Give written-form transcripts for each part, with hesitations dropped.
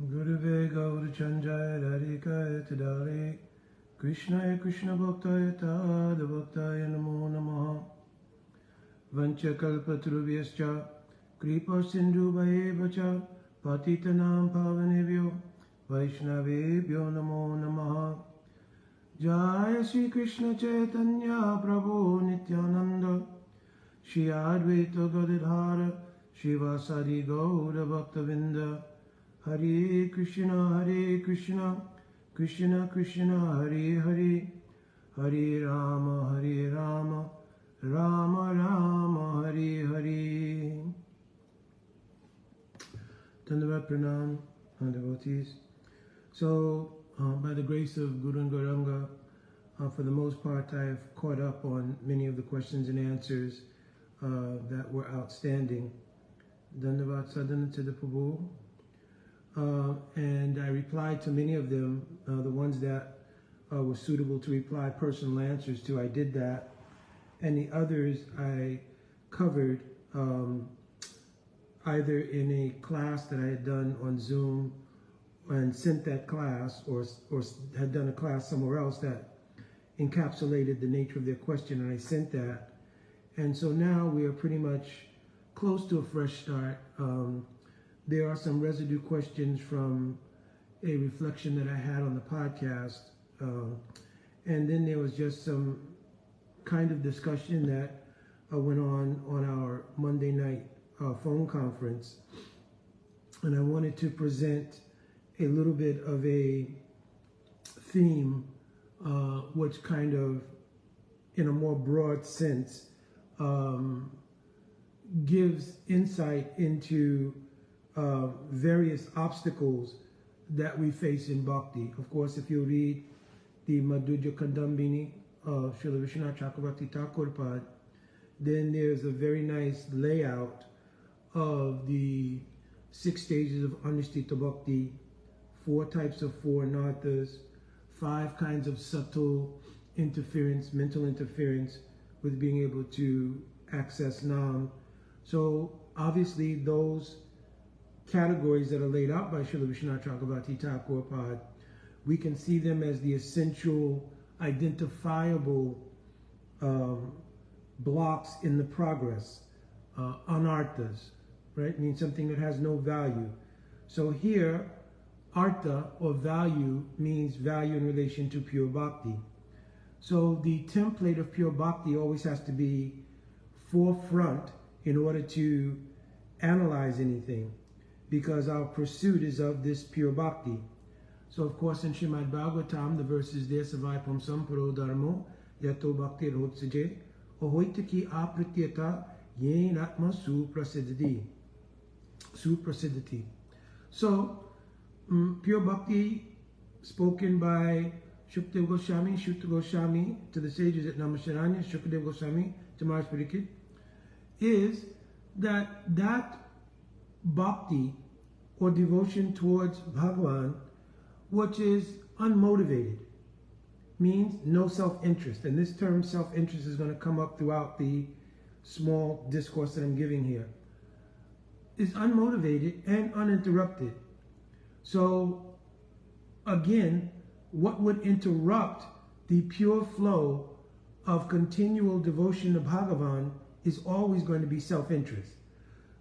Guruve Gaur Chanjaya Radhikaya Tadare Krishnaya Krishna Bhaktaya Tada Bhaktaya Namo Namaha Vancha Kalpatrubhyascha Kripa Sindhu Bhayevacha Patitanam Pavanebhyo Vaishnavebhyo Namo Namaha Jaya Sri Krishna Chaitanya Prabhu Nityananda Shri Advaita Gadadhara Shivasari Gaura Bhaktavinda Hare Krishna, Krishna Krishna, Hare Hare, Hare Rama, Rama Rama, Hare Hare. Dandavat Pranam, devotees. So, by the grace of Guru and Gauranga, for the most part, I have caught up on many of the questions and answers that were outstanding. Dandavat Sadhana to the Prabhu. And I replied to many of them, the ones that were suitable to reply personal answers to. I did that. And the others I covered either in a class that I had done on Zoom and sent that class, or had done a class somewhere else that encapsulated the nature of their question, and I sent that. And so now we are pretty much close to a fresh start. There are some residue questions from a reflection that I had on the podcast. And then there was just some kind of discussion that went on our Monday night phone conference. And I wanted to present a little bit of a theme, which kind of, in a more broad sense, gives insight into various obstacles that we face in bhakti. Of course, if you read the Madhurya Kandambini of Srila Vishwanath Chakravarti Thakur Pad, then there's a very nice layout of the 6 stages of Anushtita Bhakti, 4 types of 4 narthas, 5 kinds of subtle interference, mental interference with being able to access Nam. So obviously those categories that are laid out by Srila Vishwanath Chakravarti Thakur Pad, we can see them as the essential, identifiable blocks in the progress, anarthas, right? Means something that has no value. So here, artha, or value, means value in relation to pure bhakti. So the template of pure bhakti always has to be forefront in order to analyze anything, because our pursuit is of this pure bhakti. So of course in Srimad Bhagavatam, the verses there, Savaipam Samparo Dharmo, Yato Bhakti Rotsaje, Ahoitaki Apratyata, Yen Atma Suprasidati. So, pure bhakti, spoken by Shukdev Goswami, Shukta Goswami, to the sages at Namasharanya, Shukadev Goswami, to Maharaj Pariksit, is that bhakti, or devotion towards Bhagavan, which is unmotivated, means no self-interest. And this term self-interest is going to come up throughout the small discourse that I'm giving here. Is unmotivated and uninterrupted. So again, what would interrupt the pure flow of continual devotion to Bhagavan is always going to be self-interest.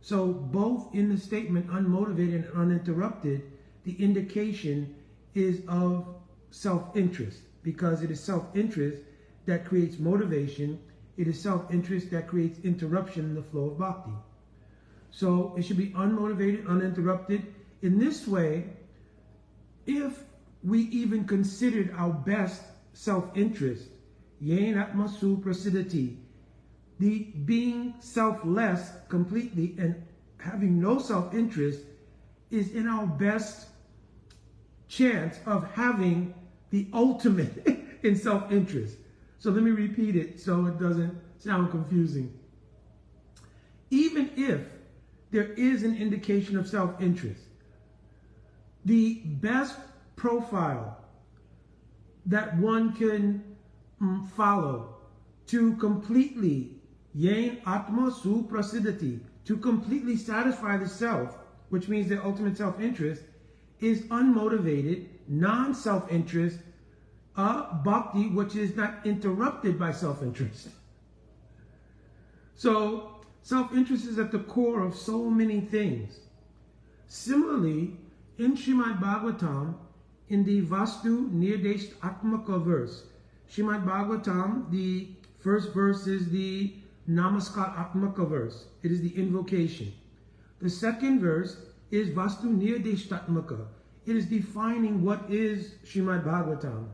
So both in the statement unmotivated and uninterrupted, the indication is of self-interest, because it is self-interest that creates motivation. It is self-interest that creates interruption in the flow of bhakti. So it should be unmotivated, uninterrupted. In this way, if we even considered our best self-interest, yen atma suprasidati, the being selfless completely and having no self-interest, is in our best chance of having the ultimate in self-interest. So let me repeat it so it doesn't sound confusing. Even if there is an indication of self-interest, the best profile that one can follow to completely yen atma suprasidati, to completely satisfy the self, which means the ultimate self-interest, is unmotivated, non-self-interest, bhakti, which is not interrupted by self-interest. So, self-interest is at the core of so many things. Similarly, in Srimad Bhagavatam, in the Vastu Nirdesh Atmaka verse, Srimad Bhagavatam, the first verse is the Namaskar Atmaka verse. It is the invocation. The second verse is Vastu Nirdesh Atmaka. It is defining what is Srimad Bhagavatam.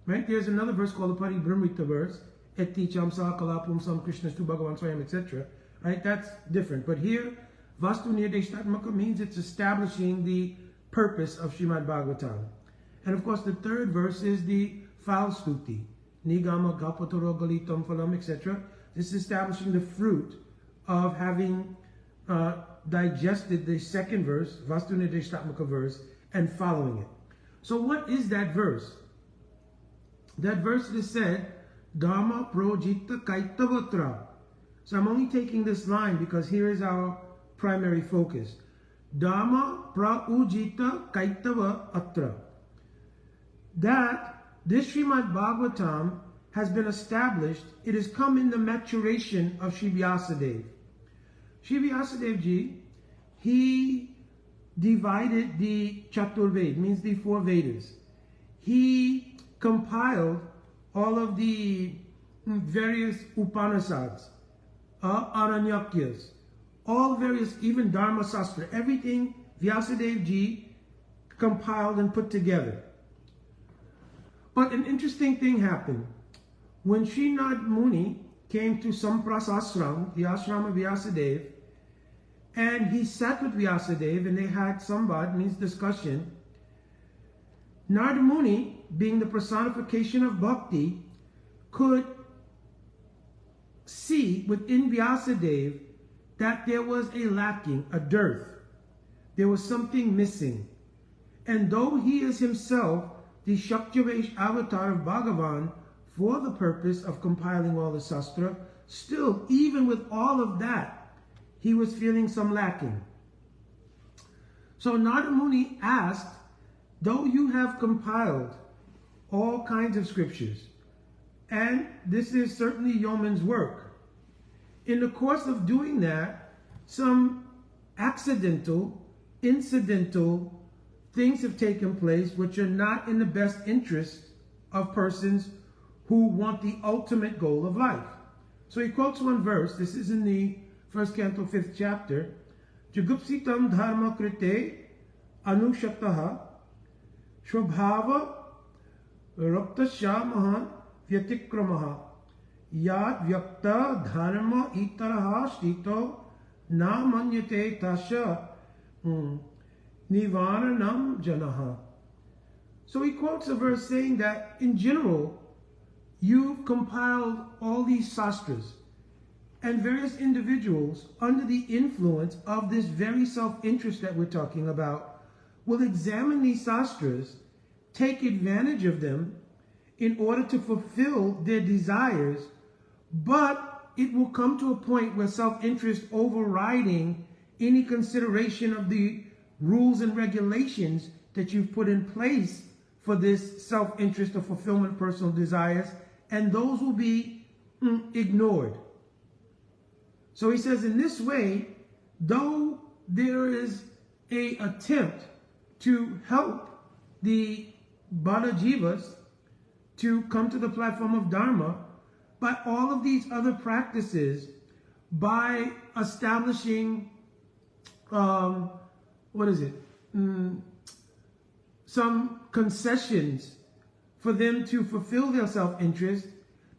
Right? There's another verse called the Paribramrita verse, Eti Chamsa Kalapum Sam Krishna Stu Bhagavan Swayam, etc. Right? That's different. But here, Vastu Nirdesh Atmaka means it's establishing the purpose of Srimad Bhagavatam. And of course, the third verse is the Falstuti, Nigama Gapatoro Galitam Phalam, etc. This is establishing the fruit of having digested the second verse, Vastu Nirdesh Atmaka verse, and following it. So what is that verse? That verse is said, Dharma Projita Kaitavatra. So I'm only taking this line because here is our primary focus. Dharma Praujita Kaitava Atra. That this Srimad Bhagavatam has been established. It has come in the maturation of Shri Vyasadeva. Shri Vyasadeva Ji, he divided the Chaturved, means the 4 Vedas. He compiled all of the various Upanishads, Aranyakyas, all various, even Dharma Sastra, everything Vyasadeva Ji compiled and put together. But an interesting thing happened. When Srinath Muni came to Samprasasram, the ashram of Vyasadeva, and he sat with Vyasadeva and they had samvad, means discussion, Narada Muni, being the personification of bhakti, could see within Vyasadeva that there was a lacking, a dearth. There was something missing. And though he is himself the Shaktivesh avatar of Bhagavan for the purpose of compiling all the Sastra, still, even with all of that, he was feeling some lacking. So Narada Muni asked, though you have compiled all kinds of scriptures, and this is certainly yeoman's work, in the course of doing that, some accidental, incidental things have taken place which are not in the best interest of persons who want the ultimate goal of life. So he quotes one verse. This is in the 1st canto, 5th chapter. Jugupsitam dharma krite anushataha shvabhava raptasya mahan vyatikramaha yad vyakta dharma itaraha stito na manyate tasya nivaranam janaha. So he quotes a verse saying that in general, you've compiled all these sastras, and various individuals under the influence of this very self-interest that we're talking about will examine these sastras, take advantage of them in order to fulfill their desires, but it will come to a point where self-interest overriding any consideration of the rules and regulations that you've put in place for this self-interest or fulfillment of personal desires, and those will be ignored. So he says, in this way, though there is an attempt to help the Bada Jivas to come to the platform of Dharma, by all of these other practices, by establishing, some concessions for them to fulfill their self-interest,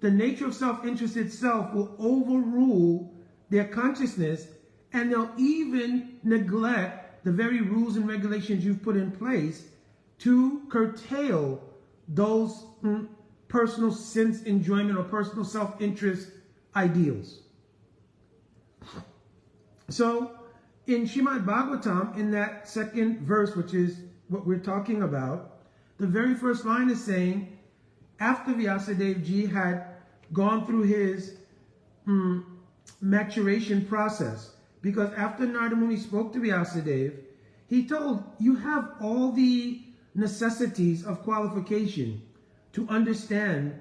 the nature of self-interest itself will overrule their consciousness, and they'll even neglect the very rules and regulations you've put in place to curtail those personal sense enjoyment or personal self-interest ideals. So in Srimad Bhagavatam, in that second verse, which is what we're talking about, the very first line is saying, after Vyasadeva Ji had gone through his maturation process, because after Narada Muni spoke to Vyasadeva, he told, you have all the necessities of qualification to understand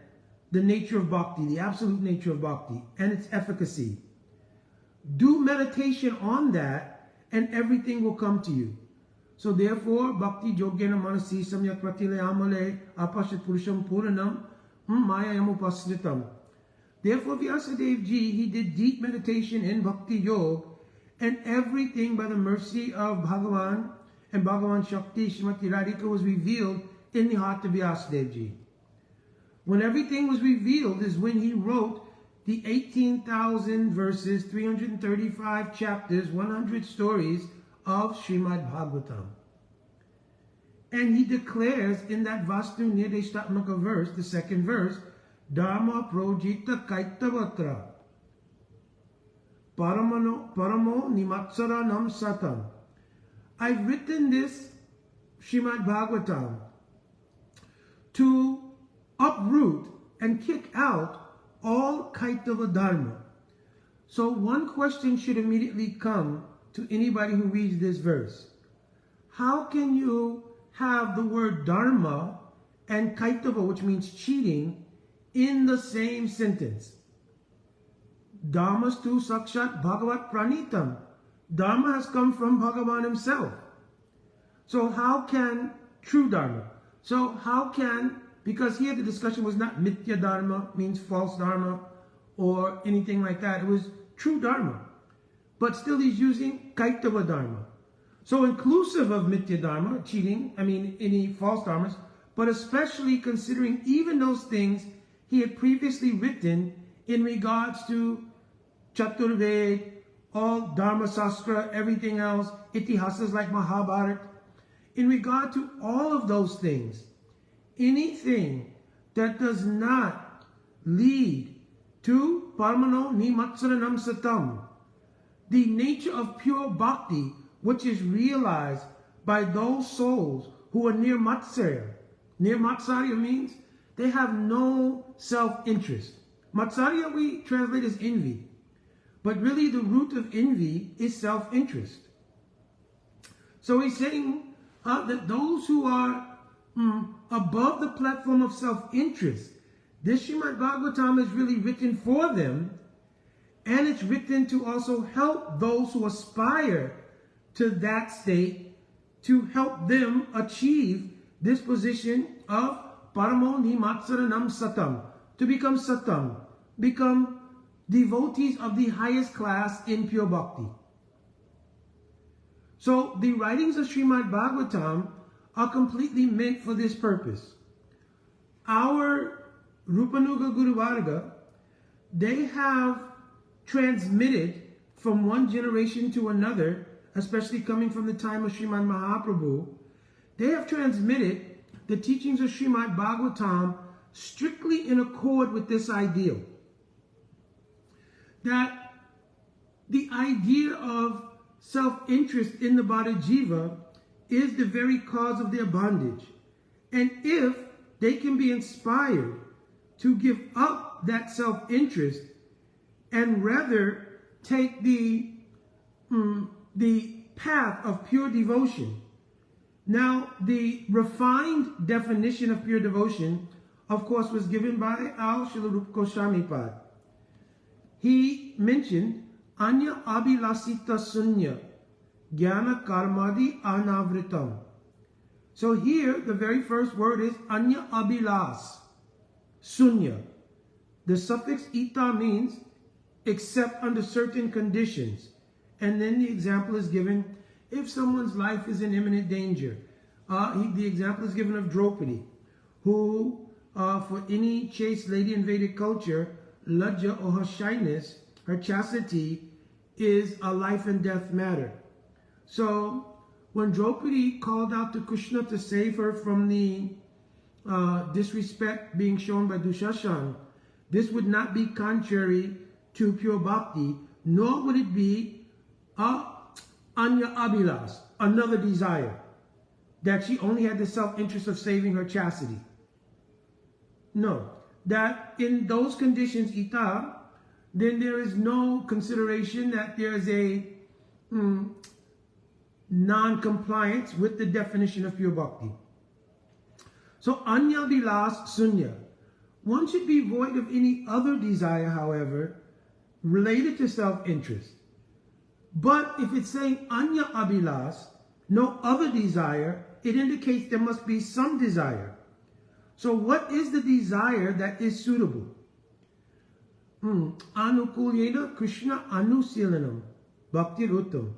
the nature of bhakti, the absolute nature of bhakti, and its efficacy. Do meditation on that, and everything will come to you. So therefore, bhakti yogena manasi samyak pratile amale apashat purusham puranam mayayam upasritam. Therefore, Vyasadeva ji, he did deep meditation in bhakti yoga, and everything by the mercy of Bhagavan and Bhagavan Shakti Srimati Radhika was revealed in the heart of Vyasadeva ji. When everything was revealed is when he wrote the 18,000 verses, 335 chapters, 100 stories of Srimad Bhagavatam. And he declares in that Vastu Nirdeshtatmaka verse, the second verse, Dharma projita kaitavatra paramo nimatsaranam satam. I've written this Srimad Bhagavatam to uproot and kick out all kaitava dharma. So one question should immediately come to anybody who reads this verse. How can you have the word dharma and kaitava, which means cheating, in the same sentence? Dharmastu sakshat bhagavat pranitam. Dharma has come from Bhagavan himself. So how can true dharma? So how can, because here the discussion was not mithya dharma, means false dharma, or anything like that. It was true dharma. But still he's using kaitava dharma. So inclusive of mithya dharma, cheating, any false dharmas, but especially considering even those things he had previously written in regards to Chaturved, all Dharma Sastra, everything else, itihasas like Mahabharata. In regard to all of those things, anything that does not lead to Paramano Nimatsaranam Satam, the nature of pure bhakti, which is realized by those souls who are near Matsarya. Near Matsarya means they have no self-interest. Matsarya we translate as envy. But really the root of envy is self-interest. So he's saying that those who are above the platform of self-interest, this Srimad Bhagavatam is really written for them, and it's written to also help those who aspire to that state, to help them achieve this position of Paramo Nimatsaranam Satam, to become Satam, become devotees of the highest class in pure bhakti. So the writings of Srimad Bhagavatam are completely meant for this purpose. Our Rupanuga Guru Varga, they have transmitted from one generation to another, especially coming from the time of Sriman Mahaprabhu, they have transmitted the teachings of Srimad Bhagavatam strictly in accord with this ideal. That the idea of self-interest in the body jiva is the very cause of their bondage. And if they can be inspired to give up that self-interest and rather take the path of pure devotion. Now, the refined definition of pure devotion, of course, was given by Al Srila Rupa Goswami Pad. He mentioned Anya Abhilasita Sunya Jnana Karmadi Anavritam. So here, the very first word is Anya Abhilas Sunya. The suffix ita means except under certain conditions. And then the example is given if someone's life is in imminent danger. The example is given of Draupadi, who, for any chaste lady in Vedic culture, lajja or her shyness, her chastity, is a life and death matter. So when Draupadi called out to Krishna to save her from the disrespect being shown by Dushashan, this would not be contrary to pure bhakti, nor would it be anya abhilas, another desire, that she only had the self-interest of saving her chastity. No, that in those conditions, ita, then there is no consideration that there is non-compliance with the definition of pure bhakti. So anya bilas sunya. One should be void of any other desire, however, related to self-interest. But if it's saying anya abilas, no other desire, it indicates there must be some desire. So what is the desire that is suitable? Anukulyena Krishna anusilanam bhaktir uttam.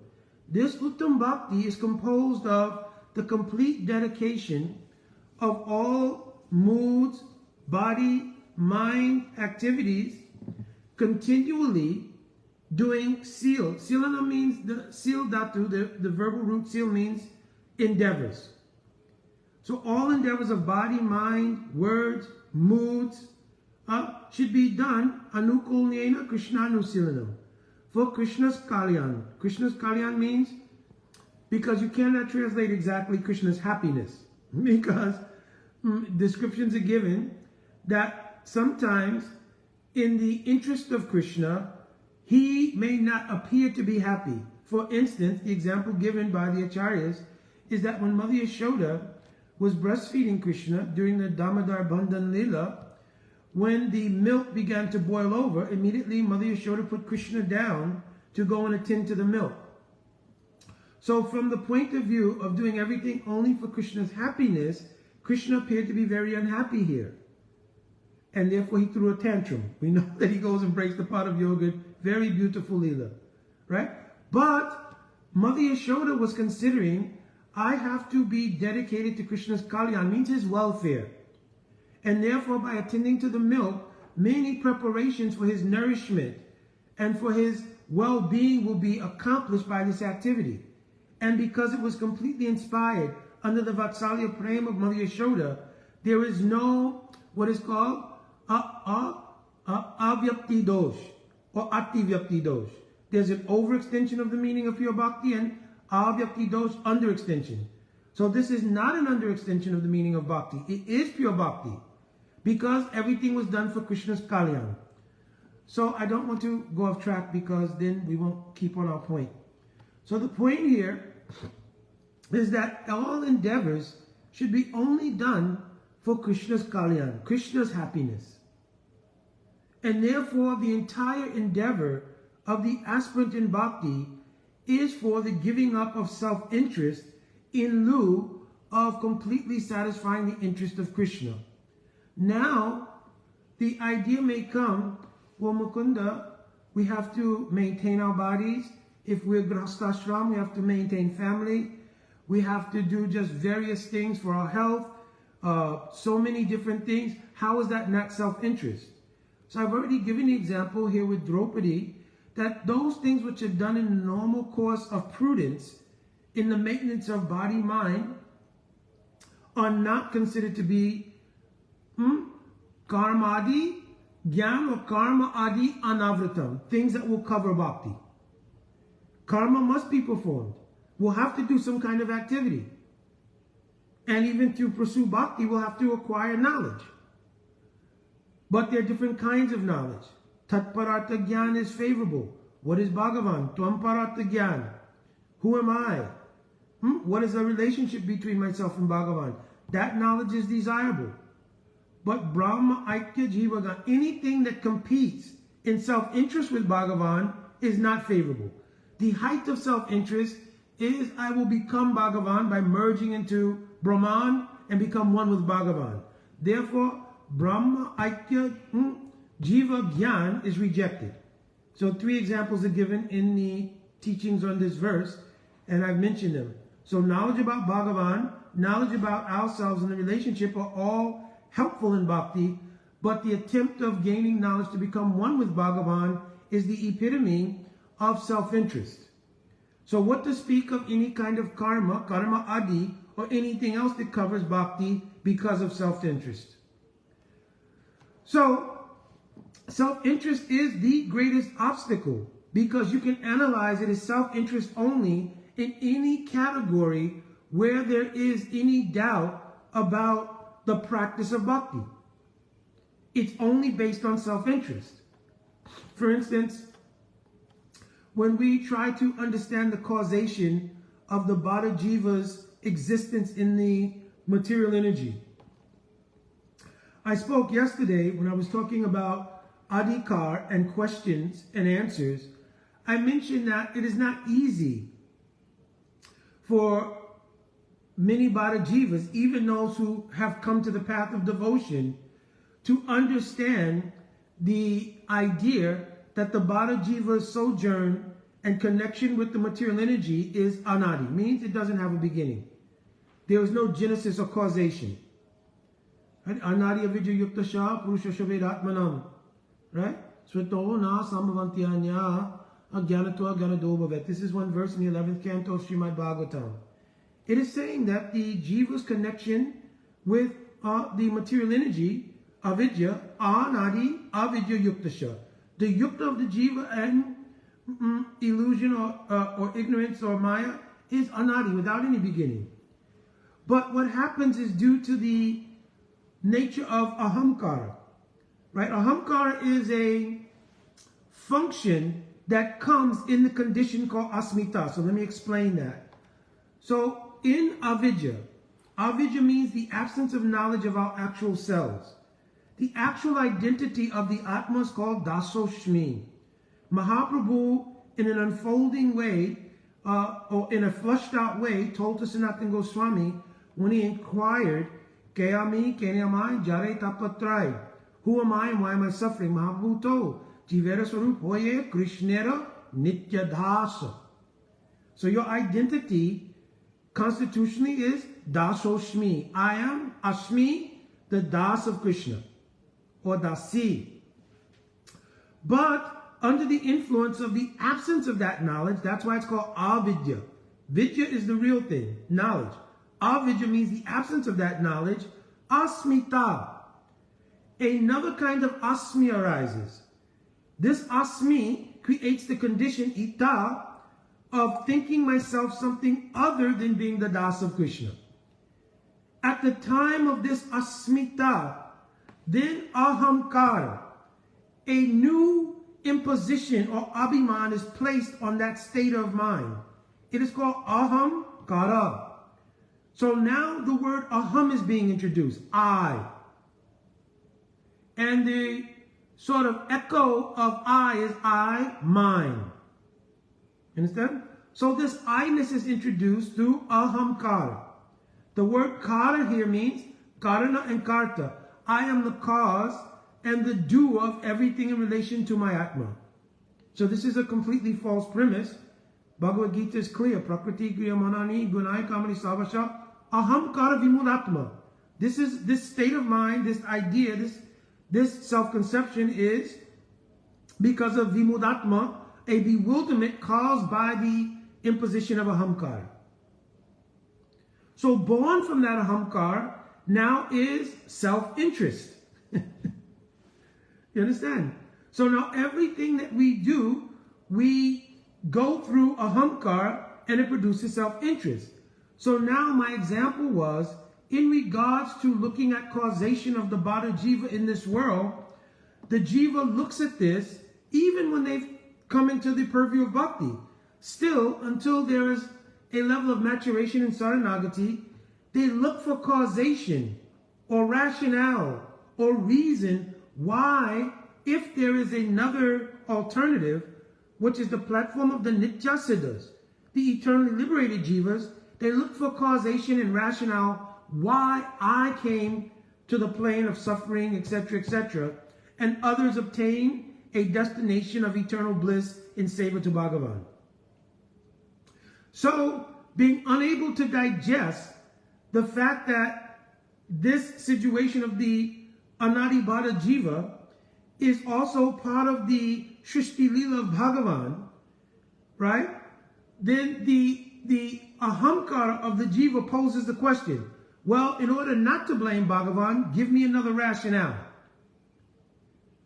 This uttam bhakti is composed of the complete dedication of all moods, body, mind, activities, continually doing seal. Silana means the seal dhatu, the verbal root seal means endeavors. So all endeavors of body, mind, words, moods should be done anukulnyena Krishnanusilanam, for Krishna's kalyan. Krishna's kalyan means, because you cannot translate exactly Krishna's happiness, because descriptions are given that sometimes in the interest of Krishna, he may not appear to be happy. For instance, the example given by the Acharyas is that when Mother Yashoda was breastfeeding Krishna during the Damodar Bandhan Lila, when the milk began to boil over, immediately Mother Yashoda put Krishna down to go and attend to the milk. So from the point of view of doing everything only for Krishna's happiness, Krishna appeared to be very unhappy here. And therefore he threw a tantrum. We know that he goes and breaks the pot of yogurt. Very beautiful Leela, right? But Mother Yashoda was considering, I have to be dedicated to Krishna's kalyan, means his welfare. And therefore by attending to the milk, many preparations for his nourishment and for his well-being will be accomplished by this activity. And because it was completely inspired under the Vatsalya Prema of Mother Yashoda, there is no, what is called, avyapti dosh or ativyapti dosh. There's an overextension of the meaning of pure bhakti and avyapti dosh, underextension. So this is not an underextension of the meaning of bhakti. It is pure bhakti because everything was done for Krishna's kalyan. So I don't want to go off track because then we won't keep on our point. So the point here is that all endeavors should be only done for Krishna's kalyan, Krishna's happiness. And therefore the entire endeavor of the aspirant in bhakti is for the giving up of self-interest in lieu of completely satisfying the interest of Krishna. Now, the idea may come, well, Mukunda, we have to maintain our bodies. If we're grahastashram, we have to maintain family. We have to do just various things for our health. So many different things. How is that not self-interest? So I've already given the example here with Draupadi that those things which are done in the normal course of prudence in the maintenance of body, mind, are not considered to be karma adi, jnana or karma adi anavritam, things that will cover bhakti. Karma must be performed. We'll have to do some kind of activity. And even to pursue bhakti, we'll have to acquire knowledge. But there are different kinds of knowledge. Tatparartha Gyan is favorable. What is Bhagavan? Tvam Parartha Gyan. Who am I? What is the relationship between myself and Bhagavan? That knowledge is desirable. But Brahma, Aikya, Jivagan, anything that competes in self-interest with Bhagavan is not favorable. The height of self-interest is I will become Bhagavan by merging into Brahman and become one with Bhagavan. Therefore, Brahma, Aikya, Jiva, Gyan is rejected. So 3 examples are given in the teachings on this verse, and I've mentioned them. So knowledge about Bhagavan, knowledge about ourselves and the relationship are all helpful in bhakti, but the attempt of gaining knowledge to become one with Bhagavan is the epitome of self-interest. So what to speak of any kind of karma, karma adi, or anything else that covers bhakti because of self-interest. So self-interest is the greatest obstacle because you can analyze it as self-interest only in any category where there is any doubt about the practice of bhakti. It's only based on self-interest. For instance, when we try to understand the causation of the Bada Jiva's existence in the material energy. I spoke yesterday when I was talking about adhikar and questions and answers. I mentioned that it is not easy for many Bada Jivas, even those who have come to the path of devotion, to understand the idea that the Bada Jiva's sojourn and connection with the material energy is anadi, means it doesn't have a beginning. There is no genesis or causation. Right? Anadi avidya yukta sha purusha shavedatmanam. Right? Swato na sambhavantyanya agyanatva gyanadobhavet. This is one verse in the 11th canto of Srimad Bhagavatam. It is saying that the Jiva's connection with the material energy, avidya, anadi avidya yukta sha. The yukta of the Jiva and illusion or ignorance or maya is anadi, without any beginning. But what happens is due to the nature of ahamkara. Right? Ahamkara is a function that comes in the condition called asmita. So let me explain that. So in avidya, avidya means the absence of knowledge of our actual selves. The actual identity of the Atma is called dasoshmi. Mahaprabhu, in an unfolding way, or in a flushed out way, told to Sanatana Goswami when he inquired, Kayami, Kenyamai, Jare Tapatrai. Who am I and why am I suffering? Mahaprabhu told, Jivera Swarup Hoye Krishnera Nitya Dasa. So your identity constitutionally is Dasoshmi. I am Ashmi, the Das of Krishna, or Dasi. But under the influence of the absence of that knowledge, that's why it's called avidya. Vidya is the real thing, knowledge. Avidya means the absence of that knowledge. Asmita. Another kind of asmi arises. This asmi creates the condition, ita, of thinking myself something other than being the Das of Krishna. At the time of this asmita, then ahamkara, a new imposition or abhiman is placed on that state of mind. It is called aham kara. So now the word aham is being introduced, I. And the sort of echo of I is I, mine. Understand? So this I-ness is introduced through aham kara. The word kara here means karana and karta. I am the cause and the doer of everything in relation to my Atma. So this is a completely false premise. Bhagavad Gita is clear. Prakriti griya manani gunai kamani savasha aham kara vimudatma. This state of mind, this idea, this self-conception is because of vimudatma, a bewilderment caused by the imposition of ahamkara. So born from that ahamkara now is self-interest. You understand? So now everything that we do, we go through ahamkara and it produces self-interest. So now my example was, in regards to looking at causation of the Bada Jiva in this world, the Jiva looks at this, even when they've come into the purview of bhakti. Still, until there is a level of maturation in Saranagati, they look for causation or rationale or reason why, if there is another alternative, which is the platform of the Nityasiddhas, the eternally liberated Jivas, they look for causation and rationale why I came to the plane of suffering, etc., etc., and others obtain a destination of eternal bliss in Seva to Bhagavan. So, being unable to digest the fact that this situation of the Anadi Bada Jiva is also part of the Shrishti Lila of Bhagavan, right? Then the ahamkara of the Jiva poses the question, well, in order not to blame Bhagavan, give me another rationale.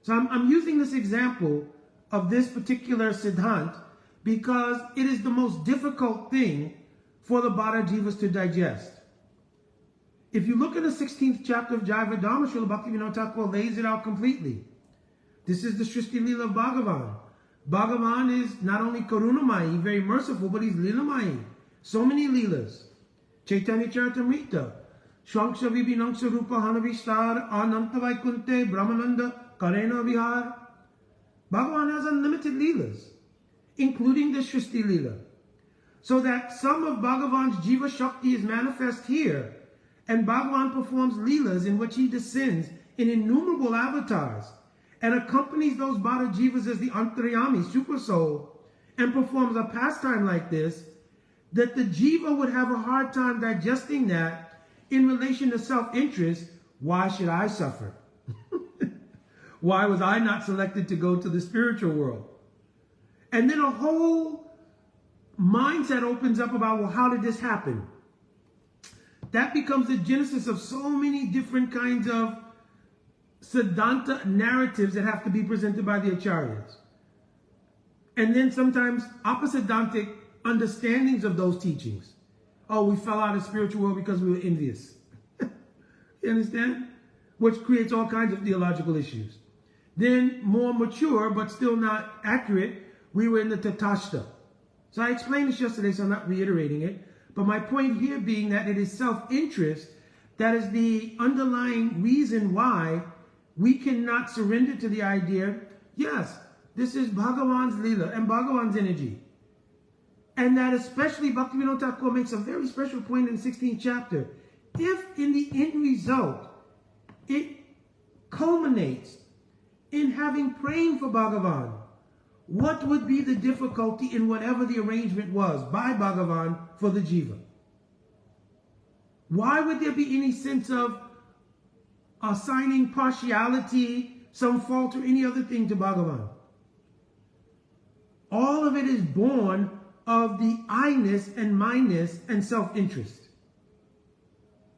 So I'm using this example of this particular Siddhant because it is the most difficult thing for the Bada Jivas to digest. If you look at the 16th chapter of Jaiva Dhamma, Srila Bhaktivinoda Thakur lays it out completely. This is the Srishti Lila of Bhagavan. Bhagavan is not only Karunamayi, very merciful, but he's Lilamai. So many Leelas. Chaitanya Charitamrita, Shwanksha Vibhinangsha Rupa Hanavishtar, Ananta Vaikunte, Brahmananda, Karena Vihar. Bhagavan has unlimited Leelas, including the Shristi Leela. So that some of Bhagavan's Jiva Shakti is manifest here, and Bhagavan performs Leelas in which he descends in innumerable avatars and accompanies those Bhara Jivas as the Antaryami, super soul, and performs a pastime like this, that the Jiva would have a hard time digesting that in relation to self-interest. Why should I suffer? Why was I not selected to go to the spiritual world? And then a whole mindset opens up about, well, how did this happen? That becomes the genesis of so many different kinds of Siddhanta narratives that have to be presented by the Acharyas. And then sometimes opposidantic understandings of those teachings. Oh, we fell out of the spiritual world because we were envious. You understand? Which creates all kinds of theological issues. Then, more mature, but still not accurate, we were in the Tatashta. So I explained this yesterday, so I'm not reiterating it. But my point here being that it is self-interest that is the underlying reason why we cannot surrender to the idea, yes, this is Bhagavan's Leela and Bhagavan's energy. And that especially Bhaktivinoda Thakur makes a very special point in the 16th chapter. If in the end result, it culminates in having praying for Bhagavan, what would be the difficulty in whatever the arrangement was by Bhagavan for the Jiva? Why would there be any sense of assigning partiality, some fault, or any other thing to Bhagavan? All of it is born of the I-ness and my-ness and self-interest.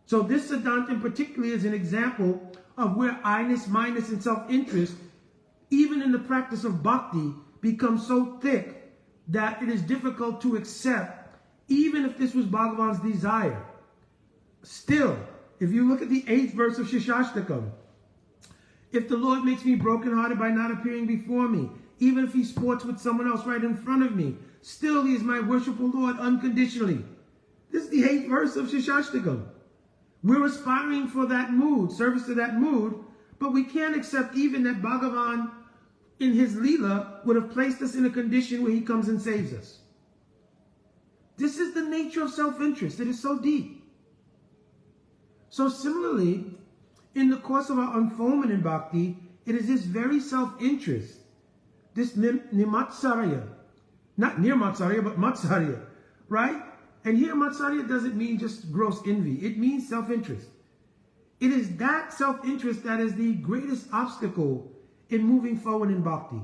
So this Siddhanta in particular is an example of where I-ness, my-ness, and self-interest, even in the practice of bhakti, become so thick that it is difficult to accept, even if this was Bhagavan's desire. Still, if you look at the 8th verse of Shishashtakam, if the Lord makes me brokenhearted by not appearing before me, even if he sports with someone else right in front of me, still he is my worshipful Lord unconditionally. This is the 8th verse of Shishashtakam. We're aspiring for that mood, service to that mood, but we can't accept even that Bhagavan in his Leela would have placed us in a condition where he comes and saves us. This is the nature of self-interest. It is so deep. So similarly, in the course of our unfoldment in bhakti, it is this very self-interest, this nimatsarya, not nirmatsarya, but matsarya, right? And here matsarya doesn't mean just gross envy. It means self-interest. It is that self-interest that is the greatest obstacle in moving forward in bhakti.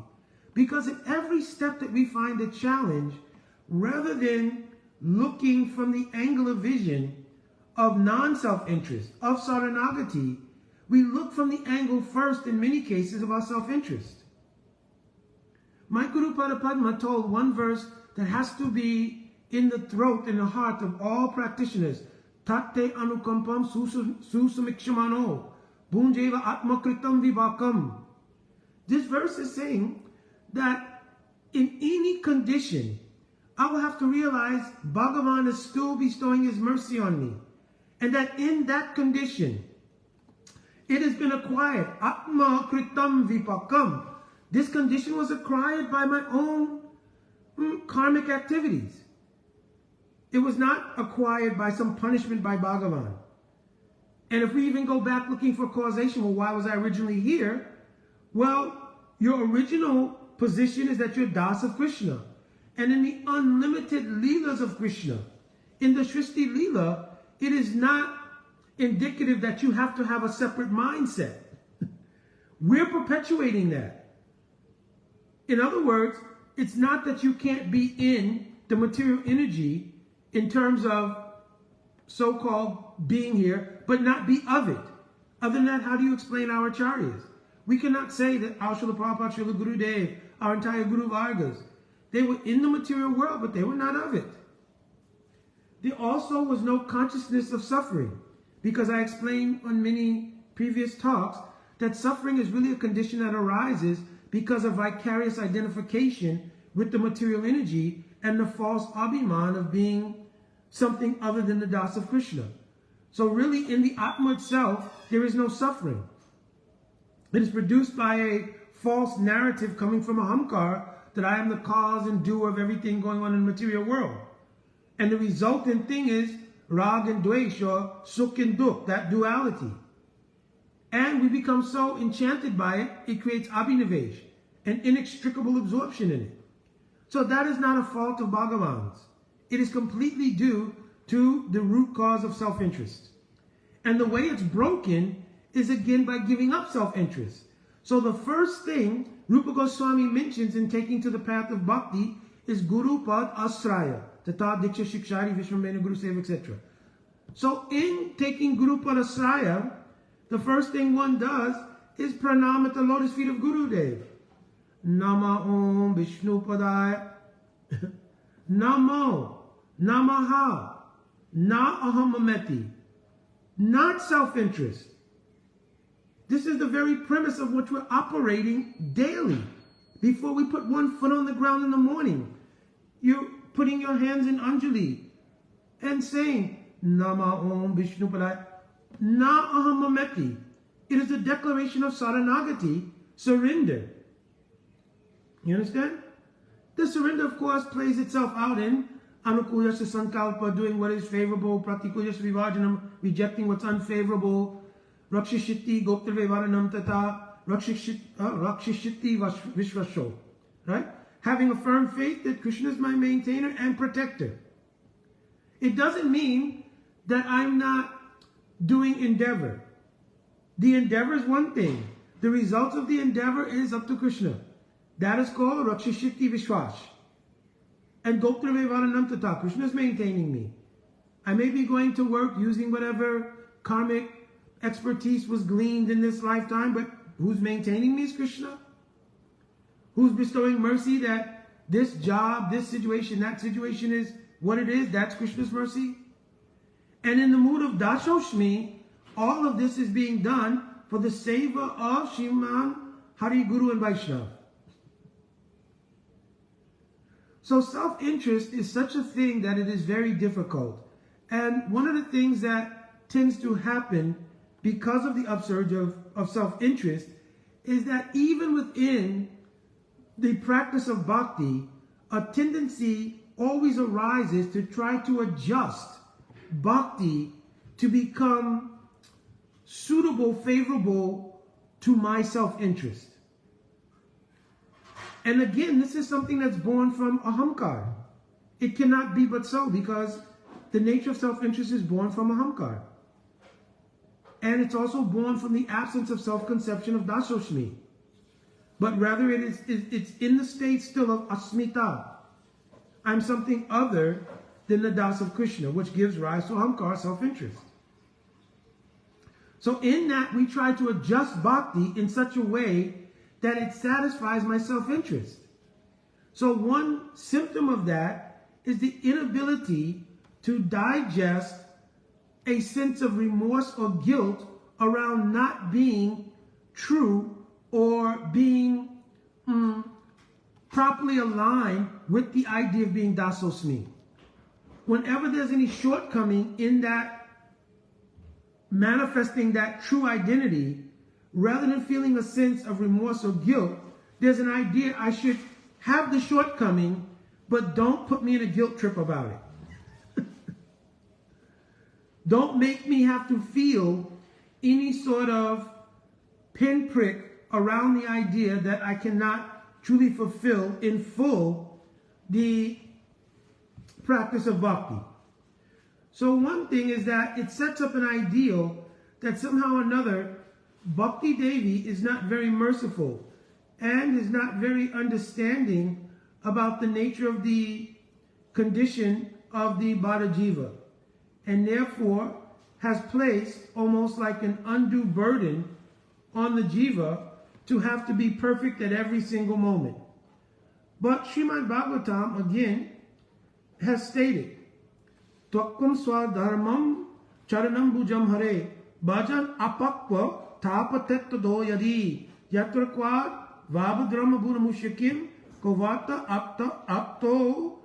Because at every step that we find a challenge, rather than looking from the angle of vision of non-self-interest, of saranagati, we look from the angle first, in many cases, of our self-interest. My Guru Padma told one verse that has to be in the throat, in the heart of all practitioners. Tate anukampam susamikshamano bhunjeva atmakritam vibhakam. This verse is saying that in any condition, I will have to realize Bhagavan is still bestowing his mercy on me. And that in that condition, it has been acquired. Atma kritam vipakam. This condition was acquired by my own karmic activities. It was not acquired by some punishment by Bhagavan. And if we even go back looking for causation, well, why was I originally here? Well, your original position is that you're Das of Krishna. And in the unlimited Leelas of Krishna, in the Shristi Leela, it is not indicative that you have to have a separate mindset. We're perpetuating that. In other words, it's not that you can't be in the material energy in terms of so-called being here, but not be of it. Other than that, how do you explain our acharyas? We cannot say that our Srila Prabhupada, Srila Gurudev, our entire Guru Vargas, they were in the material world, but they were not of it. There also was no consciousness of suffering, because I explained on many previous talks that suffering is really a condition that arises because of vicarious identification with the material energy and the false abhiman of being something other than the Das of Krishna. So really in the Atma itself, there is no suffering. It is produced by a false narrative coming from Ahamkar that I am the cause and doer of everything going on in the material world. And the resultant thing is Rag and Dvesh, or Sukh and Dukh, that duality. And we become so enchanted by it, it creates Abhinivesh, an inextricable absorption in it. So that is not a fault of Bhagavan's. It is completely due to the root cause of self-interest. And the way it's broken is again by giving up self-interest. So the first thing Rupa Goswami mentions in taking to the path of bhakti is Guru Pad Asraya, Tata Diksha Shikshari Vishwamena Guru Seva, etc. So in taking Guru Pad Asraya, the first thing one does is pranam at the lotus feet of Gurudev. Nama Om Vishnu Padaya. Namo, Namaha, Na Ahamameti. Not self-interest. This is the very premise of which we're operating daily. Before we put one foot on the ground in the morning, you're putting your hands in Anjali and saying, Nama Om Vishnu Padaya, Na Ahamameti. It is a declaration of Saranagati, surrender. You understand? The surrender, of course, plays itself out in Anukulyasya Sankalpa, doing what is favorable, Pratikulyasya Vivajanam, rejecting what's unfavorable, Rakshishiti Goptra Vivaranam Tata, Rakshishiti Vishvasho. Right? Having a firm faith that Krishna is my maintainer and protector. It doesn't mean that I'm not doing endeavor. The endeavor is one thing. The result of the endeavor is up to Krishna. That is called Rakshishiti Vishwash. And Goptra Vivaranam Tata. Krishna is maintaining me. I may be going to work using whatever karmic expertise was gleaned in this lifetime, but who's maintaining me is Krishna. Who's bestowing mercy that this job, this situation, that situation is what it is, that's Krishna's mercy. And in the mood of Dashoshmi, all of this is being done for the seva of Sriman, Hari, Guru and Vaishnava. So self-interest is such a thing that it is very difficult. And one of the things that tends to happen because of the upsurge of self-interest is that even within the practice of bhakti, a tendency always arises to try to adjust bhakti to become suitable, favorable to my self-interest. And again, this is something that's born from ahamkar. It cannot be but so, because the nature of self-interest is born from ahamkar. And it's also born from the absence of self-conception of dasoshmi. But rather it's in the state still of asmita. I'm something other than the das of Krishna, which gives rise to ahamkar, self-interest. So in that, we try to adjust bhakti in such a way that it satisfies my self-interest. So one symptom of that is the inability to digest a sense of remorse or guilt around not being true or being properly aligned with the idea of being dasosmi. Whenever there's any shortcoming in that manifesting that true identity, rather than feeling a sense of remorse or guilt, there's an idea I should have the shortcoming, but don't put me in a guilt trip about it. Don't make me have to feel any sort of pinprick around the idea that I cannot truly fulfill in full the practice of bhakti. So one thing is that it sets up an ideal that somehow or another Bhakti Devi is not very merciful and is not very understanding about the nature of the condition of the Bada Jiva, and therefore has placed almost like an undue burden on the Jiva to have to be perfect at every single moment. But Srimad Bhagavatam again has stated, Tvakkam swadharmam charanam bhujam hare bhajan apakva tapatetto yadi yatrakvad vabhadrama bhuramushakim kovata apto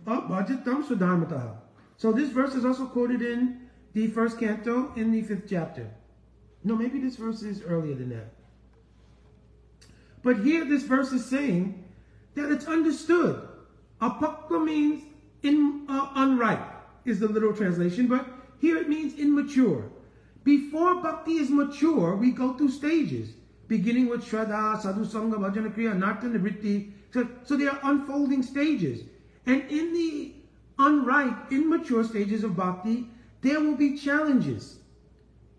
bhajatam sudharmataha. So this verse is also quoted in the first canto in the 5th chapter. No, maybe this verse is earlier than that. But here this verse is saying that it's understood. Apakwa means unripe is the literal translation, but here it means immature. Before bhakti is mature, we go through stages, beginning with Shraddha, Sadhu Sangha, Bhajana Kriya, Nartana, Vritti. So there are unfolding stages. And in the unripe, immature stages of bhakti, there will be challenges.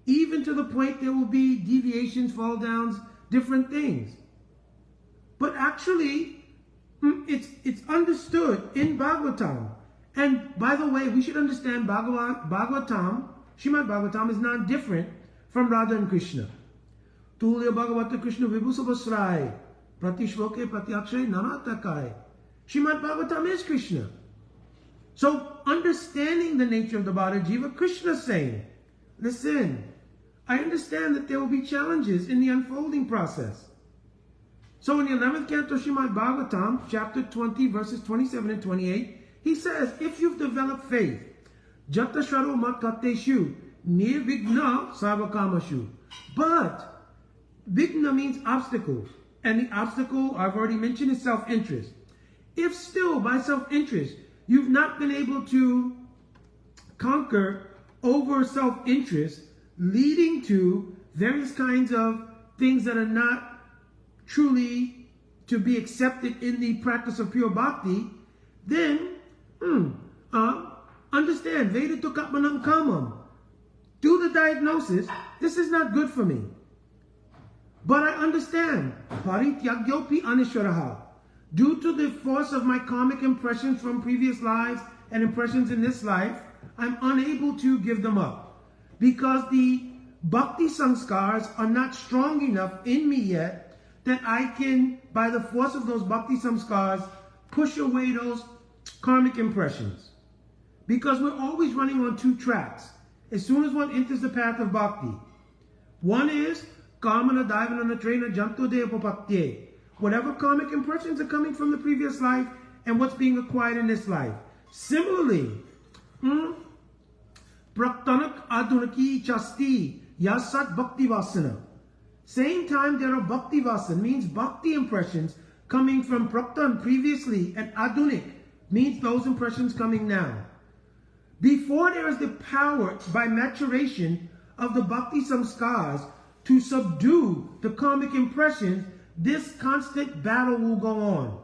Even to the point there will be deviations, fall downs, different things. But actually, it's understood in Bhagavatam. And by the way, we should understand Bhagavatam, Srimad Bhagavatam is not different from Radha and Krishna. Tulya Bhagavata Krishna Vibhusabhasrai, Pratishloke Pratyakshay Nanatakai. Srimad Bhagavatam is Krishna. So understanding the nature of the Bhara Jiva, Krishna is saying, listen, I understand that there will be challenges in the unfolding process. So in the 11th canto Srimad Bhagavatam, chapter 20, verses 27 and 28, he says, if you've developed faith, Jata Sharo Matkateshu, Nirvigna Sarvakamashu. But Vigna means obstacle. And the obstacle, I've already mentioned, is self-interest. If still, by self-interest, you've not been able to conquer over self-interest, leading to various kinds of things that are not truly to be accepted in the practice of pure bhakti, then understand, Veda Tukatmanam Kamam. Do the diagnosis, this is not good for me. But I understand, Parityagyopi Anishwaraha. Due to the force of my karmic impressions from previous lives and impressions in this life, I'm unable to give them up. Because the bhakti samskars are not strong enough in me yet that I can, by the force of those bhakti samskars, push away those karmic impressions. Because we're always running on two tracks. As soon as one enters the path of bhakti, one is kamana daivana natrena janto deapapatye. Whatever karmic impressions are coming from the previous life and what's being acquired in this life. Similarly, praktanak adunaki chasti yasat bhakti vasana. Same time there are bhakti vasana, means bhakti impressions coming from praktan previously, and adunik means those impressions coming now. Before there is the power by maturation of the bhakti samskars to subdue the karmic impressions, this constant battle will go on.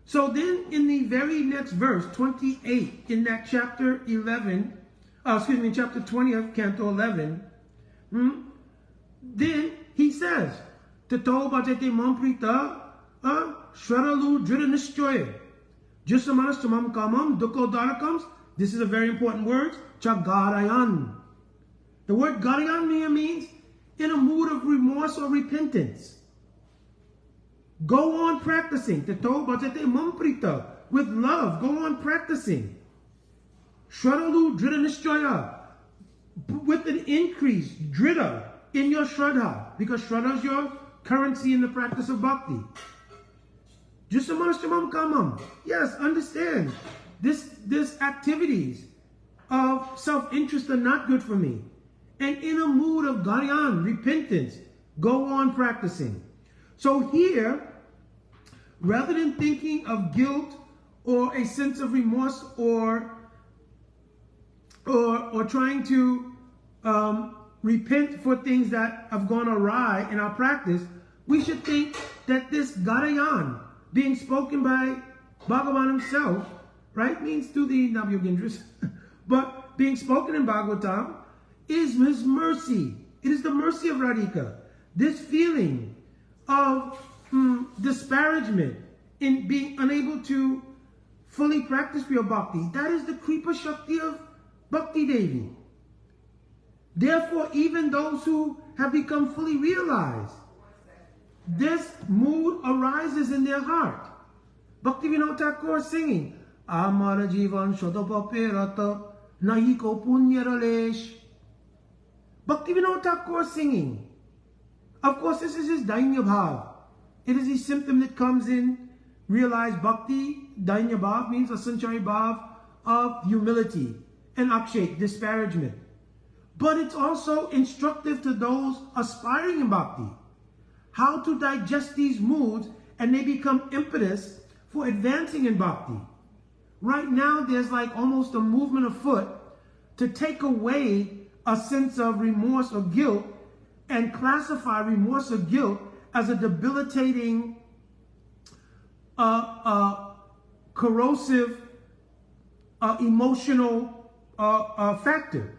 So then in the very next verse, 28, in that chapter 11, chapter 20 of Canto 11, then he says, Tato bhajate mamprita shwaralu dridhanishchoya jusamanas tamam kamam dukodarakams. This is a very important word, chagarayan. The word garayan here means in a mood of remorse or repentance. Go on practicing. Tato bhajate mamprita. With love, go on practicing. Shraddha dridhanishchoya. With an increase, dridha, in your shraddha. Because shraddha is your currency in the practice of bhakti. Jusamanashtamam kamam. Yes, understand. This activities of self-interest are not good for me. And in a mood of garyan, repentance, go on practicing. So here, rather than thinking of guilt or a sense of remorse or trying to repent for things that have gone awry in our practice, we should think that this Garayan, being spoken by Bhagavan himself, right, means through the Navyogindras, but being spoken in Bhagavatam, is his mercy. It is the mercy of Radhika. This feeling of disparagement in being unable to fully practice pure bhakti, that is the Kripa Shakti of Bhakti Devi. Therefore, even those who have become fully realized, this mood arises in their heart. Bhaktivinoda Thakur singing, Amara Jivan Shodapape Rata Nahi Ko Punya Ralesh. Bhaktivinoda Thakur singing. Of course, this is his Dainya Bhav. It is a symptom that comes in realized bhakti. Dainya Bhav means a Sanchari Bhav of humility and akshay, disparagement. But it's also instructive to those aspiring in bhakti, how to digest these moods, and they become impetus for advancing in bhakti. Right now, there's like almost a movement afoot to take away a sense of remorse or guilt and classify remorse or guilt as a debilitating, corrosive, emotional factor.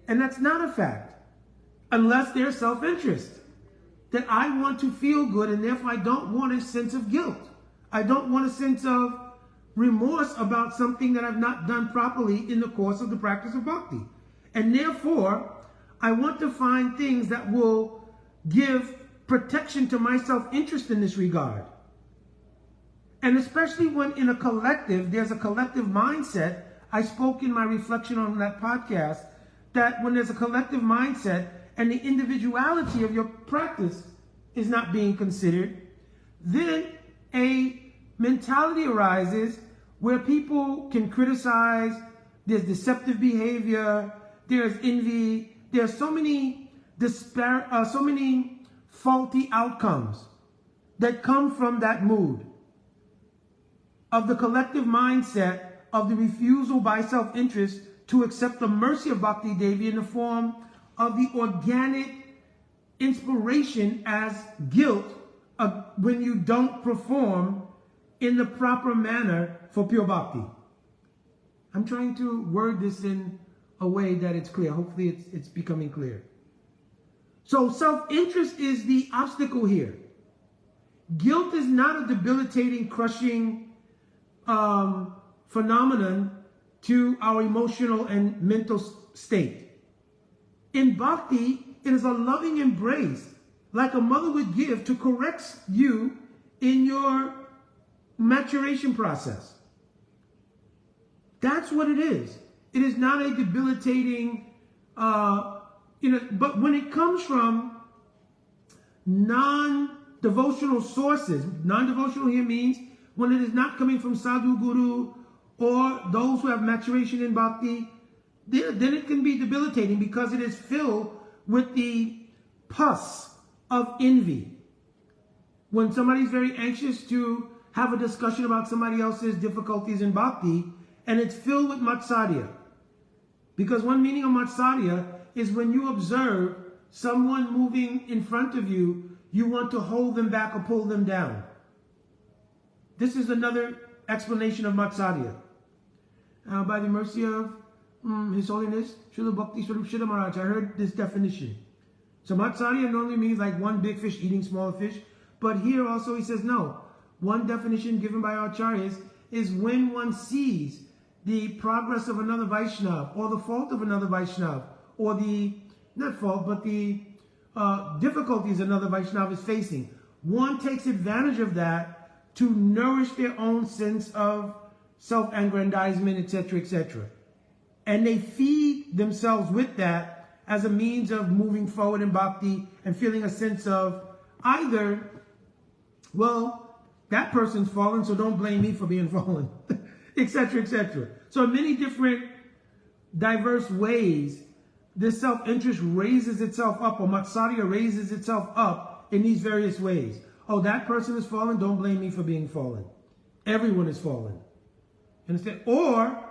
And that's not a fact, unless there's self-interest. That I want to feel good, and therefore I don't want a sense of guilt. I don't want a sense of remorse about something that I've not done properly in the course of the practice of bhakti. And therefore, I want to find things that will give protection to my self-interest in this regard. And especially when in a collective, there's a collective mindset. I spoke in my reflection on that podcast that when there's a collective mindset and the individuality of your practice is not being considered, then a mentality arises where people can criticize, there's deceptive behavior, there's envy, there's so many faulty outcomes that come from that mood of the collective mindset of the refusal by self-interest to accept the mercy of Bhakti Devi in the form of the organic inspiration as guilt when you don't perform in the proper manner for pure bhakti. I'm trying to word this in a way that it's clear. Hopefully it's becoming clear. So self-interest is the obstacle here. Guilt is not a debilitating, crushing phenomenon to our emotional and mental state. In bhakti, it is a loving embrace, like a mother would give to correct you in your maturation process. That's what it is. It is not a debilitating, but when it comes from non-devotional sources, non-devotional here means when it is not coming from sadhu, guru, or those who have maturation in bhakti, then it can be debilitating because it is filled with the pus of envy. When somebody's very anxious to have a discussion about somebody else's difficulties in bhakti, and it's filled with matsarya. Because one meaning of matsarya is when you observe someone moving in front of you, you want to hold them back or pull them down. This is another explanation of matsarya. By the mercy of His Holiness, Srila Bhakti Swarup Shri Maharaj, I heard this definition. So matsarya normally means like one big fish eating smaller fish. But here also he says no. One definition given by our acharyas is when one sees the progress of another Vaishnava or the fault of another Vaishnava or the, not fault, but the difficulties another Vaishnava is facing. One takes advantage of that to nourish their own sense of self-aggrandizement, etc., etc. And they feed themselves with that as a means of moving forward in bhakti and feeling a sense of either, well, that person's fallen, so don't blame me for being fallen, etc., etc. So in many different diverse ways, this self-interest raises itself up, or matsarya raises itself up in these various ways. Oh, that person is fallen, don't blame me for being fallen. Everyone is fallen. Understand? Or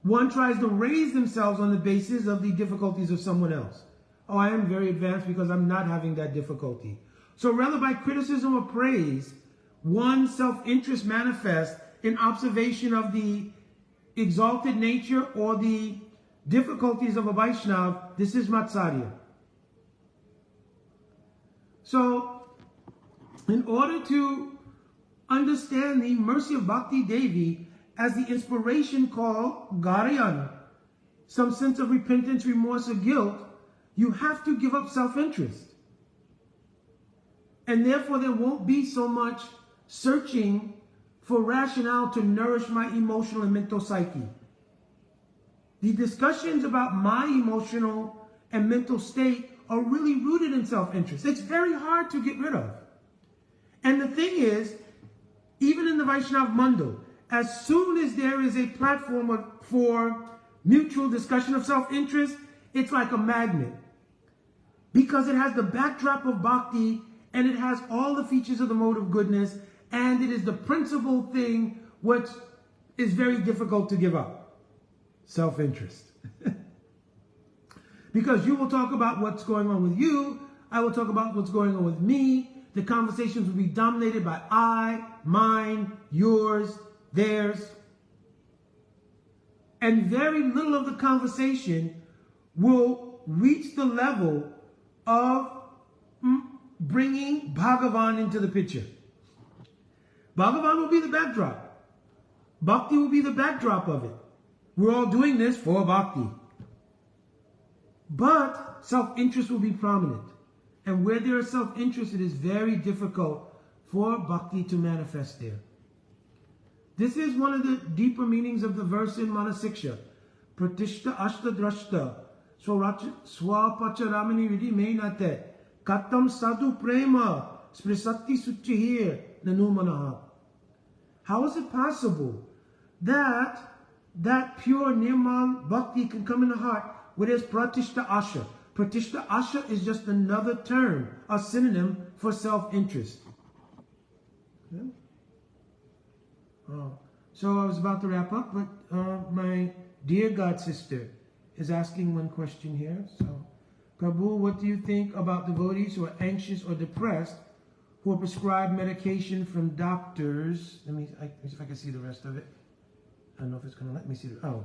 one tries to raise themselves on the basis of the difficulties of someone else. Oh, I am very advanced because I'm not having that difficulty. So rather by criticism or praise, one's self-interest manifests in observation of the exalted nature or the difficulties of a Vaishnava. This is matsarya. So, in order to understand the mercy of Bhakti Devi as the inspiration called Garayan, some sense of repentance, remorse, or guilt, you have to give up self-interest. And therefore there won't be so much searching for rationale to nourish my emotional and mental psyche. The discussions about my emotional and mental state are really rooted in self-interest. It's very hard to get rid of. And the thing is, even in the Vaishnava Mandal, as soon as there is a platform for mutual discussion of self-interest, it's like a magnet. Because it has the backdrop of bhakti, and it has all the features of the mode of goodness, and it is the principal thing which is very difficult to give up. Self-interest. Because you will talk about what's going on with you, I will talk about what's going on with me. The conversations will be dominated by I, mine, yours, theirs. And very little of the conversation will reach the level of bringing Bhagavan into the picture. Bhagavan will be the backdrop. Bhakti will be the backdrop of it. We're all doing this for bhakti. But self-interest will be prominent. And where there is self-interest, it is very difficult for bhakti to manifest there. This is one of the deeper meanings of the verse in Manasiksha. Pratishta ashta drashta swapacharamani vidi meinate katam sadhu prema sprisati suchihir nanumanaha. How is it possible that pure nirmal bhakti can come in the heart where there's pratishta asha? Pratishta asha is just another term, a synonym for self-interest. Okay. So I was about to wrap up, but my dear God sister is asking one question here. So, Prabhu, what do you think about devotees who are anxious or depressed who are prescribed medication from doctors? Let me see if I can see the rest of it. I don't know if it's going to let me see it. Oh.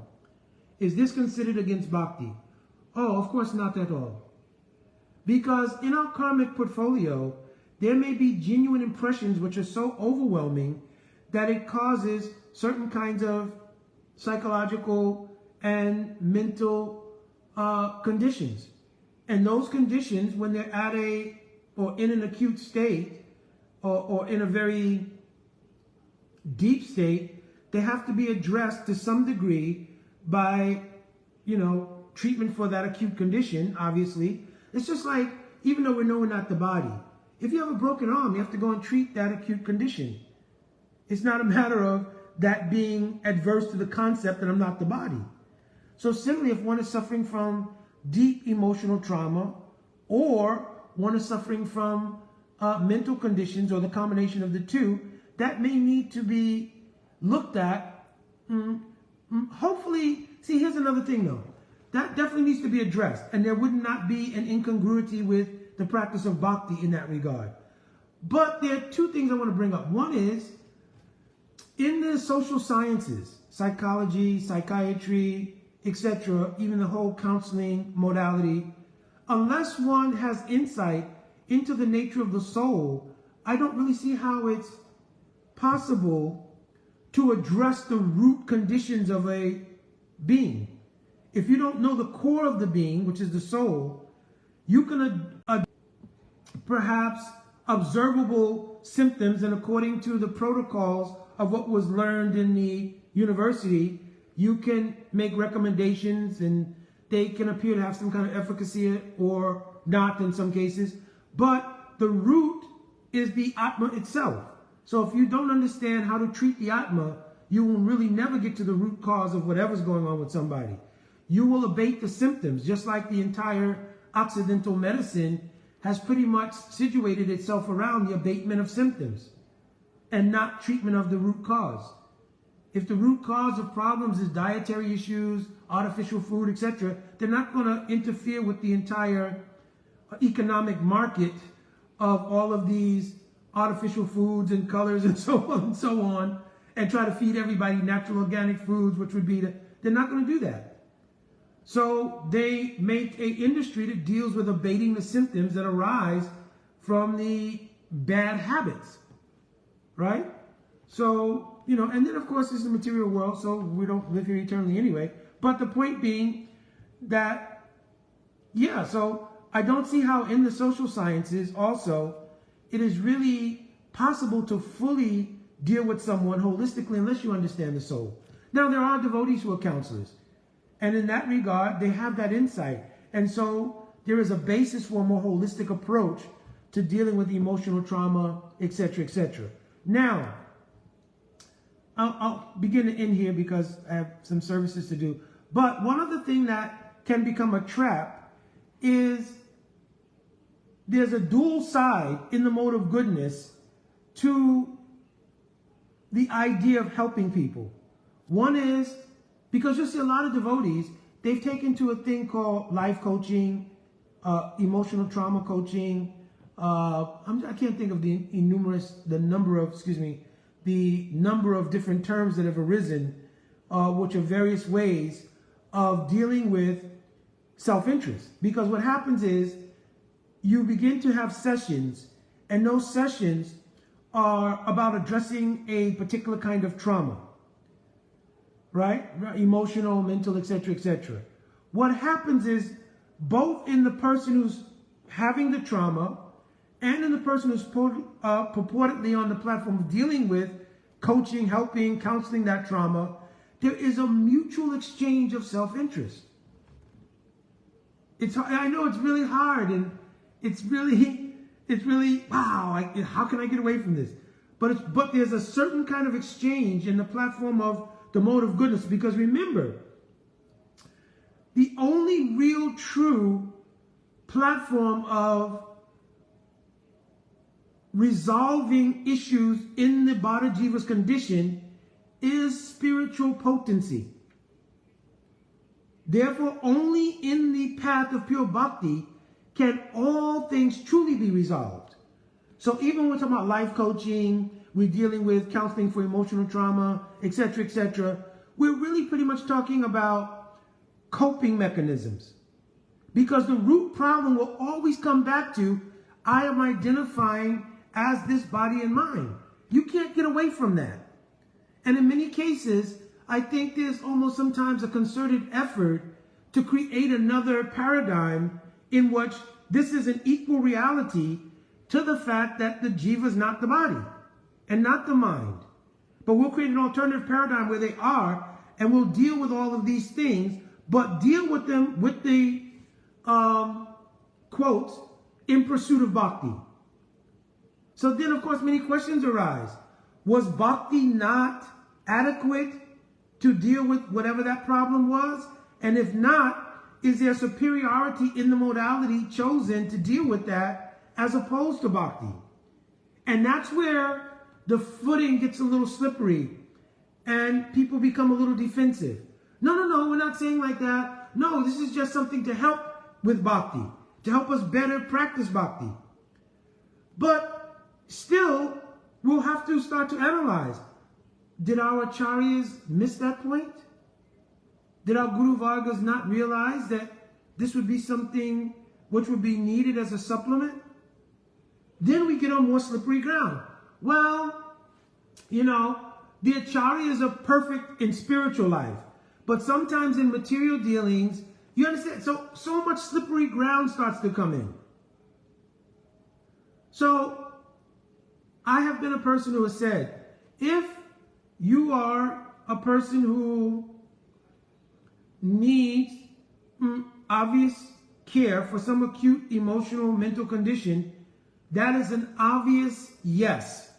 Is this considered against bhakti? Oh, of course not at all. Because in our karmic portfolio, there may be genuine impressions which are so overwhelming that it causes certain kinds of psychological and mental conditions. And those conditions, when they're at in an acute state, or in a very deep state, they have to be addressed to some degree by, treatment for that acute condition, obviously. It's just like, even though we know we're not the body, if you have a broken arm, you have to go and treat that acute condition. It's not a matter of that being adverse to the concept that I'm not the body. So similarly, if one is suffering from deep emotional trauma, or one is suffering from mental conditions, or the combination of the two, that may need to be looked at. Hopefully, see, here's another thing though. That definitely needs to be addressed, and there would not be an incongruity with the practice of bhakti in that regard. But there are two things I want to bring up. One is, in the social sciences, psychology, psychiatry, etc., even the whole counseling modality, unless one has insight into the nature of the soul, I don't really see how it's possible to address the root conditions of a being. If you don't know the core of the being, which is the soul, you can perhaps observable symptoms, and according to the protocols of what was learned in the university, you can make recommendations, and they can appear to have some kind of efficacy or not in some cases. But the root is the Atma itself. So if you don't understand how to treat the Atma, you will really never get to the root cause of whatever's going on with somebody. You will abate the symptoms, just like the entire Occidental medicine has pretty much situated itself around the abatement of symptoms and not treatment of the root cause. If the root cause of problems is dietary issues, artificial food, etc., they're not going to interfere with the entire economic market of all of these artificial foods and colors and so on, and try to feed everybody natural organic foods, which would be they're not going to do that. So they make an industry that deals with abating the symptoms that arise from the bad habits, right? So, and then of course it's the material world, so we don't live here eternally anyway. But the point being that, yeah, so I don't see how in the social sciences also it is really possible to fully deal with someone holistically unless you understand the soul. Now, there are devotees who are counselors, and in that regard, they have that insight. And so there is a basis for a more holistic approach to dealing with emotional trauma, etc., etc. Now, I'll begin to end here because I have some services to do. But one other thing that can become a trap is there's a dual side in the mode of goodness to the idea of helping people. One is, because you'll see a lot of devotees, they've taken to a thing called life coaching, emotional trauma coaching. I can't think of the number of different terms that have arisen, which are various ways of dealing with self-interest. Because what happens is you begin to have sessions, and those sessions are about addressing a particular kind of trauma, right? Emotional, mental, etc., etc. What happens is both in the person who's having the trauma and in the person who's purportedly on the platform of dealing with coaching, helping, counseling that trauma, there is a mutual exchange of self-interest. I know it's really hard, and it's really, wow, how can I get away from this? But there's a certain kind of exchange in the platform of the mode of goodness, because remember, the only real true platform of resolving issues in the Bada Jiva's condition is spiritual potency. Therefore, only in the path of pure bhakti can all things truly be resolved. So even when we're talking about life coaching, we're dealing with counseling for emotional trauma, etc., etc., we're really pretty much talking about coping mechanisms. Because the root problem will always come back to, I am identifying as this body and mind. You can't get away from that. And in many cases, I think there's almost sometimes a concerted effort to create another paradigm in which this is an equal reality to the fact that the jiva is not the body and not the mind. But we'll create an alternative paradigm where they are, and we'll deal with all of these things, but deal with them with the quotes, in pursuit of bhakti. So then, of course, many questions arise. Was bhakti not adequate to deal with whatever that problem was? And if not, is there superiority in the modality chosen to deal with that as opposed to bhakti? And that's where the footing gets a little slippery and people become a little defensive. No, we're not saying like that. No, this is just something to help with bhakti, to help us better practice bhakti. But still, we'll have to start to analyze. Did our acharyas miss that point? Did our Guru Vargas not realize that this would be something which would be needed as a supplement? Then we get on more slippery ground. Well, the acharyas are perfect in spiritual life, but sometimes in material dealings, you understand, so much slippery ground starts to come in. So I have been a person who has said, if you are a person who needs obvious care for some acute emotional mental condition, that is an obvious yes.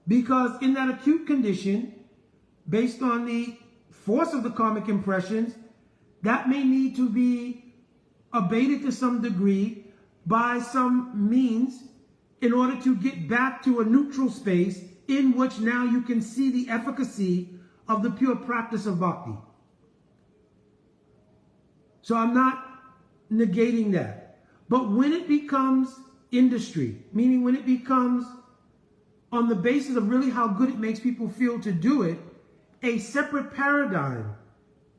Because in that acute condition, based on the force of the karmic impressions, that may need to be abated to some degree by some means in order to get back to a neutral space in which now you can see the efficacy of the pure practice of bhakti. So I'm not negating that. But when it becomes industry, meaning when it becomes on the basis of really how good it makes people feel to do it, a separate paradigm,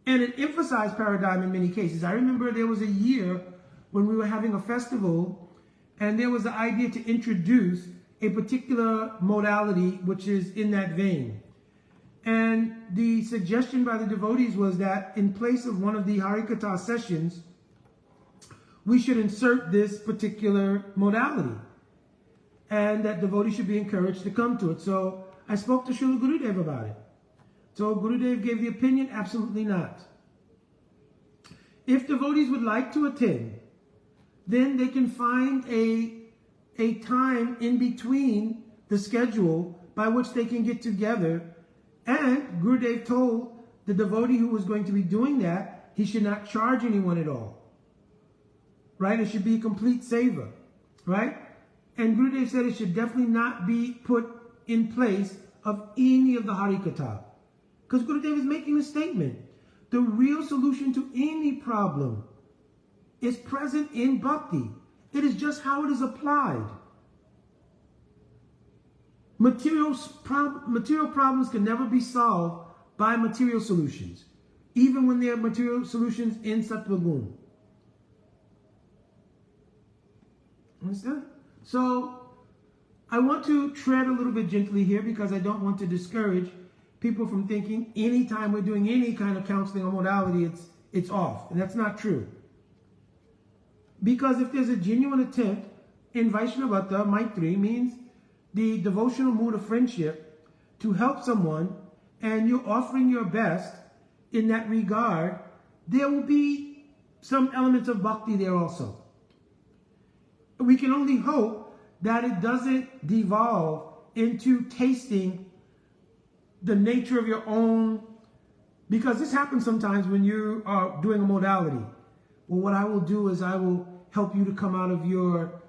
and an emphasized paradigm in many cases. I remember there was a year when we were having a festival, and there was the idea to introduce a particular modality which is in that vein. And the suggestion by the devotees was that in place of one of the Harikatha sessions, we should insert this particular modality, and that devotees should be encouraged to come to it. So I spoke to Srila Gurudev about it. So Gurudev gave the opinion, absolutely not. If devotees would like to attend, then they can find a time in between the schedule by which they can get together And Gurudev told the devotee who was going to be doing that, he should not charge anyone at all. Right? It should be a complete seva. Right? And Gurudev said it should definitely not be put in place of any of the Harikatha. Because Gurudev is making a statement. The real solution to any problem is present in bhakti. It is just how it is applied. Material problems can never be solved by material solutions, even when there are material solutions in Sattva Gun. Understand? So, I want to tread a little bit gently here because I don't want to discourage people from thinking anytime we're doing any kind of counseling or modality, it's off. And that's not true. Because if there's a genuine attempt in Vaishnavata, Maitri means the devotional mood of friendship to help someone, and you're offering your best in that regard, there will be some elements of bhakti there also. We can only hope that it doesn't devolve into tasting the nature of your own, because this happens sometimes when you are doing a modality. Well, what I will do is I will help you to come out of your,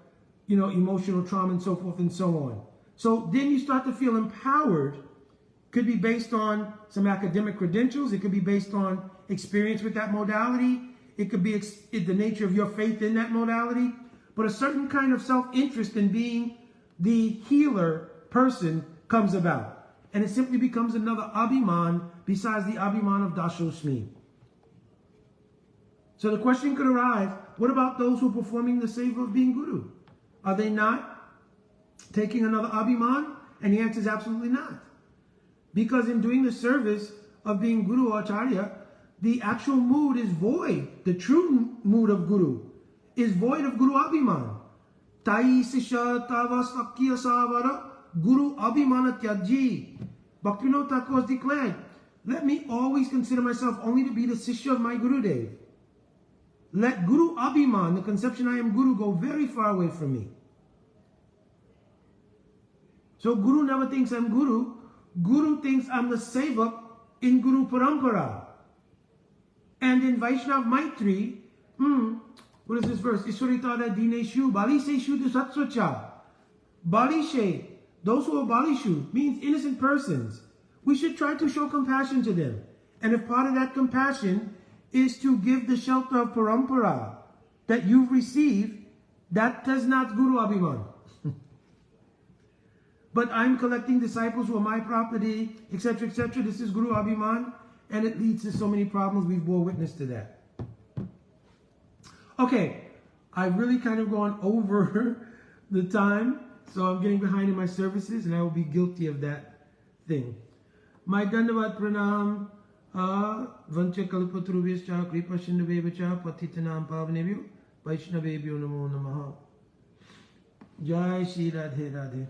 emotional trauma and so forth and so on. So then you start to feel empowered. Could be based on some academic credentials. It could be based on experience with that modality. It could be the nature of your faith in that modality. But a certain kind of self-interest in being the healer person comes about. And it simply becomes another abhiman besides the abhiman of Dashosmi. So the question could arise, what about those who are performing the seva of being guru? Are they not taking another abhiman? And the answer is absolutely not. Because in doing the service of being guru or acharya, the actual mood is void. The true mood of guru is void of guru abhiman. Tai sisha tava sakya savara guru abhimana tyaji. Bhaktivinoda Thakur has declared, let me always consider myself only to be the sishya of my Gurudev. Let guru abhiman, the conception I am guru, go very far away from me. So guru never thinks I'm guru. Guru thinks I'm the sevak in Guru Parampara. And in Vaishnav Maitri, what is this verse? Iswaritada dineshu baliseshu dusatsvacha. Balishe, those who are balishu, means innocent persons. We should try to show compassion to them. And if part of that compassion is to give the shelter of Parampara that you've received, that does not Guru Abhiman. But I'm collecting disciples who are my property, etc., etc. This is Guru Abhiman, and it leads to so many problems. We've bore witness to that. Okay, I've really kind of gone over the time, so I'm getting behind in my services, and I will be guilty of that thing. My Dandavat Pranam, Vancha Kalpatrubhyascha, Kripa Shindavevacha, Patitanam Pavanebhyo, Vaishnavebhyo Namo Namaha. Jai Shri Radhe Radhe.